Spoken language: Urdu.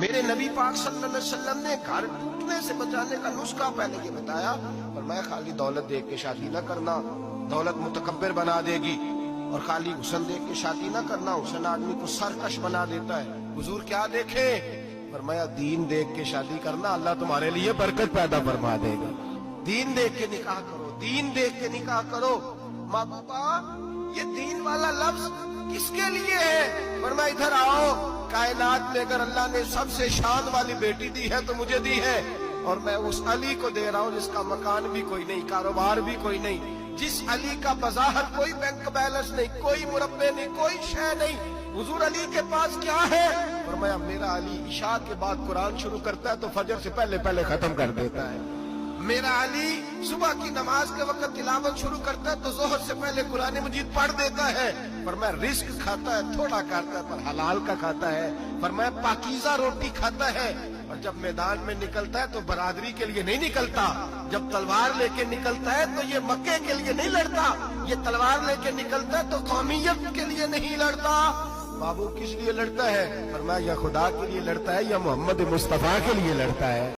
میرے نبی پاک صلی اللہ علیہ وسلم نے گھر ٹوٹنے سے بچانے کا نسخہ پہلے یہ بتایا، اور میں خالی دولت دیکھ کے شادی نہ کرنا، دولت متکبر بنا دے گی، اور خالی حسن دیکھ کے شادی نہ کرنا، حسن آدمی کو سرکش بنا دیتا ہے۔ حضور کیا دیکھے؟ فرمایا دین دیکھ کے شادی کرنا، اللہ تمہارے لیے برکت پیدا فرما دے گا۔ دین دیکھ کے نکاح کرو، دین دیکھ کے نکاح کرو۔ ماں باپا یہ دین والا لفظ کس کے لیے ہے؟ فرمایا ادھر آؤ، کائنات میں اگر اللہ نے سب سے شان والی بیٹی دی ہے تو مجھے دی ہے، اور میں اس علی کو دے رہا ہوں جس کا مکان بھی کوئی نہیں، کاروبار بھی کوئی نہیں، جس علی کا بظاہر کوئی بینک بیلنس نہیں، کوئی مربع نہیں، کوئی شے نہیں۔ حضور علی کے پاس کیا ہے؟ فرمایا میرا علی عشاء کے بعد قرآن شروع کرتا ہے تو فجر سے پہلے ختم کر دیتا ہے۔ میرا علی صبح کی نماز کے وقت تلاوت شروع کرتا ہے تو ظہر سے پہلے قرآن مجید پڑھ دیتا ہے۔ فرمایا رزق کھاتا ہے، تھوڑا کھاتا ہے پر حلال کا کھاتا ہے۔ فرمایا پاکیزہ روٹی کھاتا ہے، اور جب میدان میں نکلتا ہے تو برادری کے لیے نہیں نکلتا، جب تلوار لے کے نکلتا ہے تو یہ مکے کے لیے نہیں لڑتا، یہ تلوار لے کے نکلتا ہے تو قومیت کے لیے نہیں لڑتا۔ بابو کس لیے لڑتا ہے؟ فرمایا یا خدا کے لیے لڑتا ہے یا محمد مصطفیٰ کے لیے لڑتا ہے۔